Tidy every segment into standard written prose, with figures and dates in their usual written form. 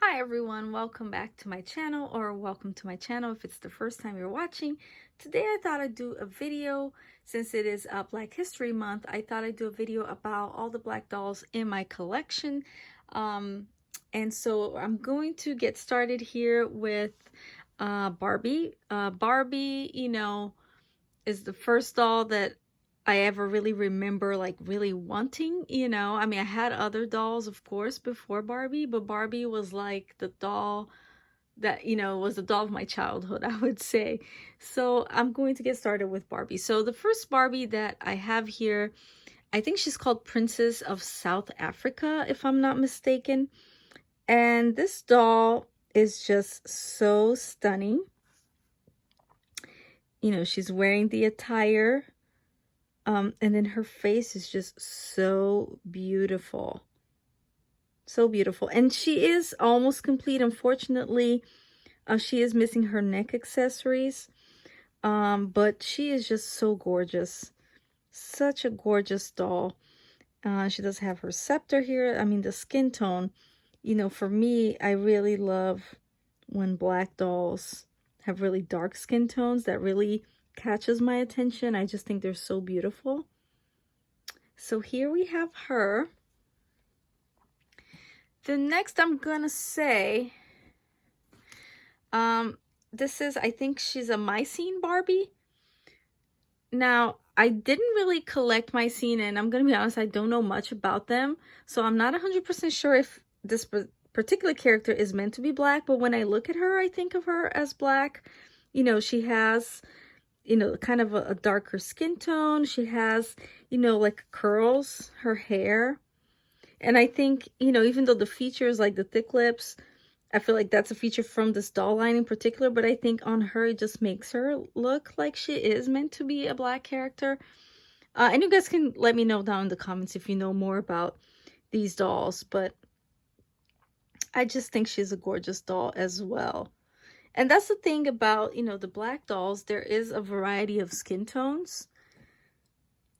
Hi everyone, welcome back to my channel, or welcome to my channel if it's the first time you're watching. Today I thought I'd do a video, since it is Black History Month. I thought I'd do a video about all the black dolls in my collection. And so I'm going to get started here with Barbie. Barbie, is the first doll that I ever really remember like really wanting, I mean, I had other dolls, of course, before Barbie, but Barbie was like the doll that, was the doll of my childhood, I would say. So I'm going to get started with Barbie. So the first Barbie that I have here, I think she's called Princess of South Africa, if I'm not mistaken. And this doll is just so stunning. She's wearing the attire. And then her face is just so beautiful. So beautiful. And she is almost complete. Unfortunately, she is missing her neck accessories. But she is just so gorgeous. Such a gorgeous doll. She does have her scepter here. I mean, the skin tone, for me, I really love when black dolls have really dark skin tones. That really catches my attention. I just think they're so beautiful. So here we have her. The next I'm gonna say, this is, I think she's a Mycene Barbie. Now, I didn't really collect Mycene, and I'm gonna be honest, I don't know much about them. So I'm not 100% sure if this particular character is meant to be black, but when I look at her, I think of her as black. She has kind of a darker skin tone. She has, like curls, her hair. And I think, even though the features like the thick lips, I feel like that's a feature from this doll line in particular, but I think on her, it just makes her look like she is meant to be a black character. And you guys can let me know down in the comments if you know more about these dolls, but I just think she's a gorgeous doll as well. And that's the thing about, the black dolls, there is a variety of skin tones.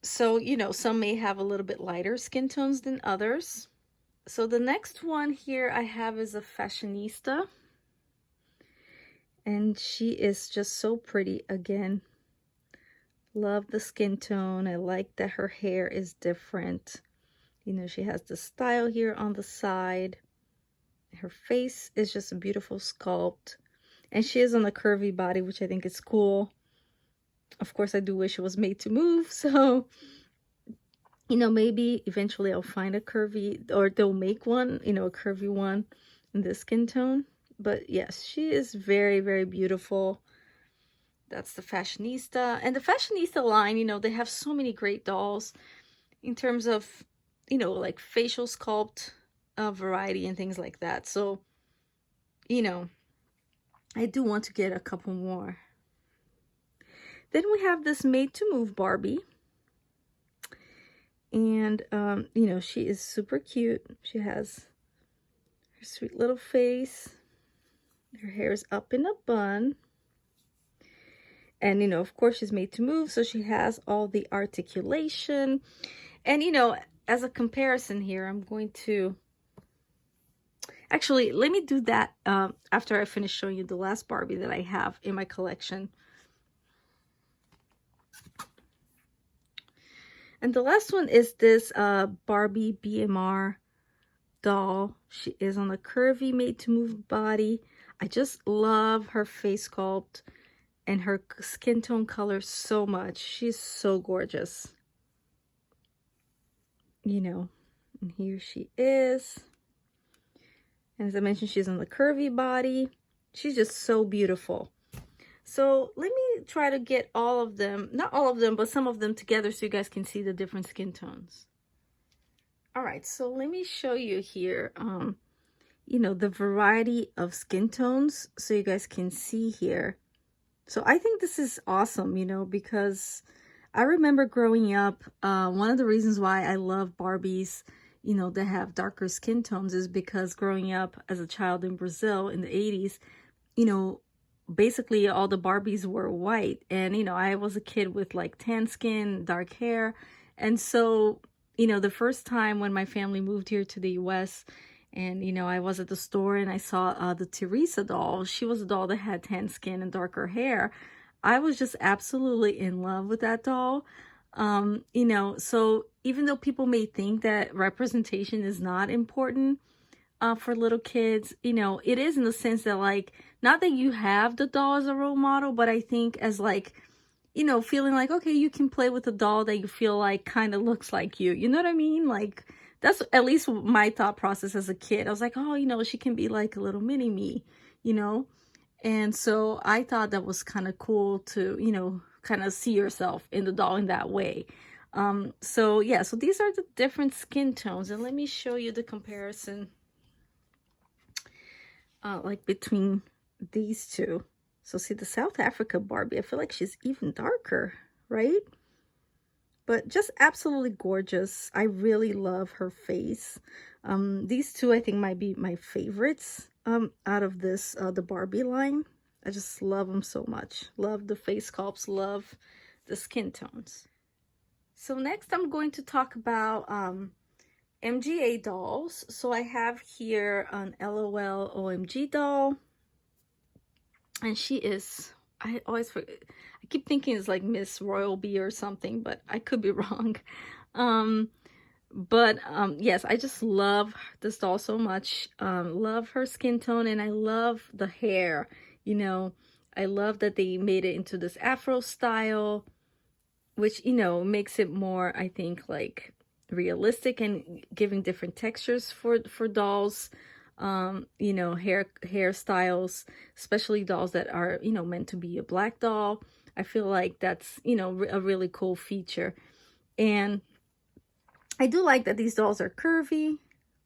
So, some may have a little bit lighter skin tones than others. So the next one here I have is a fashionista. And she is just so pretty again. Love the skin tone. I like that her hair is different. She has the style here on the side. Her face is just a beautiful sculpt. And she is on a curvy body, which I think is cool. Of course, I do wish it was made to move. So, maybe eventually I'll find a curvy, or they'll make one, a curvy one in this skin tone. But yes, she is very, very beautiful. That's the fashionista. And the fashionista line, they have so many great dolls in terms of, like facial sculpt variety and things like that. So, I do want to get a couple more. Then we have this Made to Move Barbie. And, she is super cute. She has her sweet little face. Her hair is up in a bun. And, of course, she's made to move. So she has all the articulation. And, as a comparison here, I'm going to... Actually, let me do that after I finish showing you the last Barbie that I have in my collection. And the last one is this Barbie BMR doll. She is on a curvy Made to Move body. I just love her face sculpt and her skin tone color so much. She's so gorgeous. And here she is. And as I mentioned, she's on the curvy body. She's just so beautiful. So let me try to get all of them, not all of them, but some of them together so you guys can see the different skin tones. All right, so let me show you here, the variety of skin tones so you guys can see here. So I think this is awesome, because I remember growing up, one of the reasons why I love Barbies, that have darker skin tones is because growing up as a child in Brazil in the 80s, basically all the Barbies were white. And, I was a kid with like tan skin, dark hair. And so, the first time when my family moved here to the US, And, you know, I was at the store and I saw the Teresa doll. She was a doll that had tan skin and darker hair. I was just absolutely in love with that doll. You know, so even though people may think that representation is not important for little kids, you know, it is in the sense that, like, not that you have the doll as a role model, but I think as, like, you know, feeling like, okay, you can play with a doll that you feel like kind of looks like you know what I mean? Like, that's at least my thought process as a kid. I was like, oh, you know, she can be like a little mini me, you know? And so I thought that was kind of cool to, you know, kind of see yourself in the doll in that way. So yeah, so these are the different skin tones. And let me show you the comparison, like between these two. So see the South Africa Barbie, I feel like she's even darker, right? But just absolutely gorgeous. I really love her face. These two I think might be my favorites out of this, the Barbie line. I just love them so much. Love the face sculpts, love the skin tones. So next I'm going to talk about MGA dolls. So I have here an LOL OMG doll. And she is, I always forget, I keep thinking it's like Miss Royal Bee or something, but I could be wrong. Yes, I just love this doll so much. Love her skin tone, and I love the hair. You know, I love that they made it into this Afro style, which, you know, makes it more, I think, like realistic and giving different textures for dolls. You know, hairstyles, especially dolls that are, you know, meant to be a black doll. I feel like that's, you know, a really cool feature. And I do like that these dolls are curvy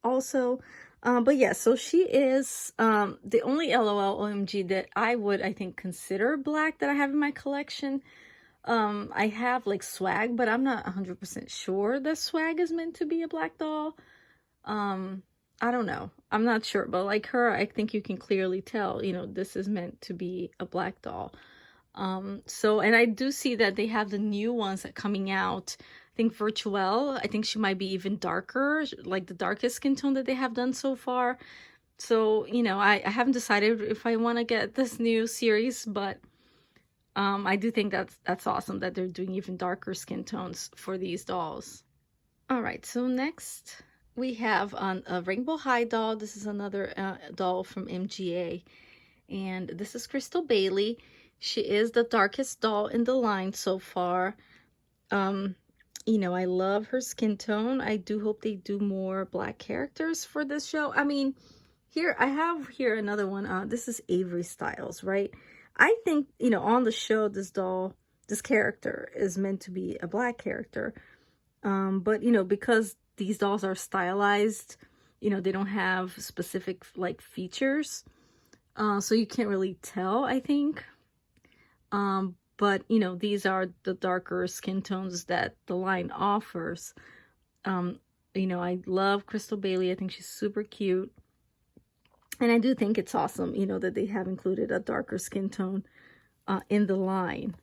also. But yeah, so she is the only LOL OMG that I think, consider black that I have in my collection. I have like Swag, but I'm not 100% sure that Swag is meant to be a black doll. I don't know. I'm not sure, but like her, I think you can clearly tell, you know, this is meant to be a black doll. So, and I do see that they have the new ones that coming out. I think Virtuelle, I think she might be even darker, like the darkest skin tone that they have done so far. So, you know, I haven't decided if I want to get this new series, but I do think that's awesome that they're doing even darker skin tones for these dolls. All right, so next we have a Rainbow High doll. This is another doll from MGA, and this is Crystal Bailey. She is the darkest doll in the line so far. You know, I love her skin tone. I do hope they do more black characters for this show. I mean, here I have here another one. This is Avery Styles, right? I think, you know, on the show, this character is meant to be a black character. But, you know, because these dolls are stylized, you know, they don't have specific, like, features. So you can't really tell, I think. But, you know, these are the darker skin tones that the line offers. You know, I love Crystal Bailey. I think she's super cute. And I do think it's awesome, you know, that they have included a darker skin tone in the line.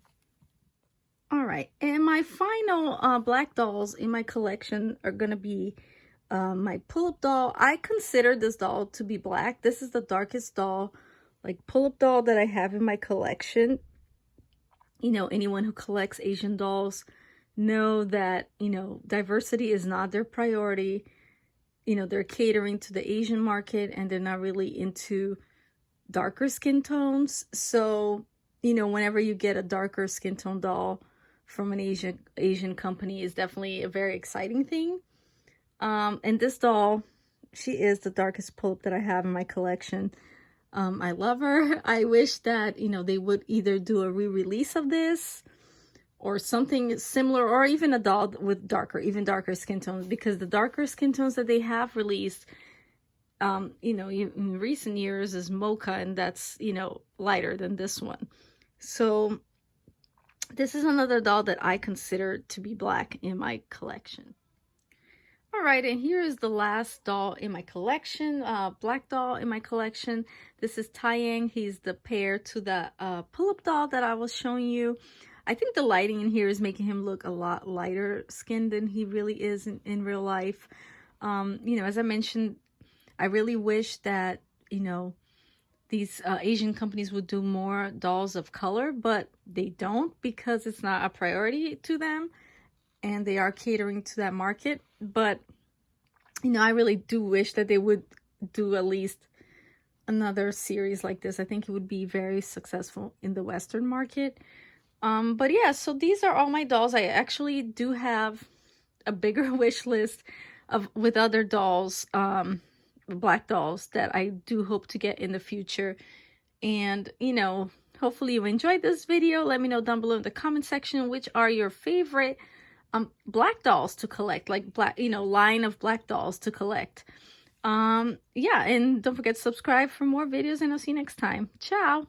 All right, and my final black dolls in my collection are going to be my Pullip doll. I consider this doll to be black. This is the darkest doll, like Pullip doll that I have in my collection. You know, anyone who collects Asian dolls know that, you know, diversity is not their priority. You know, they're catering to the Asian market and they're not really into darker skin tones. So, you know, whenever you get a darker skin tone doll from an Asian company is definitely a very exciting thing. And this doll, she is the darkest Pullip that I have in my collection. I love her. I wish that, you know, they would either do a re-release of this or something similar, or even a doll with even darker skin tones, because the darker skin tones that they have released, you know, in recent years is Mocha, and that's, you know, lighter than this one. So this is another doll that I consider to be black in my collection. All right, and here is the last doll in my collection, black doll in my collection. This is Taeyang. He's the pair to the Pullip doll that I was showing you. I think the lighting in here is making him look a lot lighter skinned than he really is in real life. You know, as I mentioned, I really wish that, you know, these Asian companies would do more dolls of color, but they don't because it's not a priority to them, and they are catering to that market. But, you know, I really do wish that they would do at least another series like this. I think it would be very successful in the Western market. But yeah, so these are all my dolls. I actually do have a bigger wish list of with other dolls, black dolls, that I do hope to get in the future. And, you know, hopefully you enjoyed this video. Let me know down below in the comment section which are your favorite black dolls to collect, like black, you know, line of black dolls to collect. Yeah, and don't forget to subscribe for more videos, and I'll see you next time. Ciao.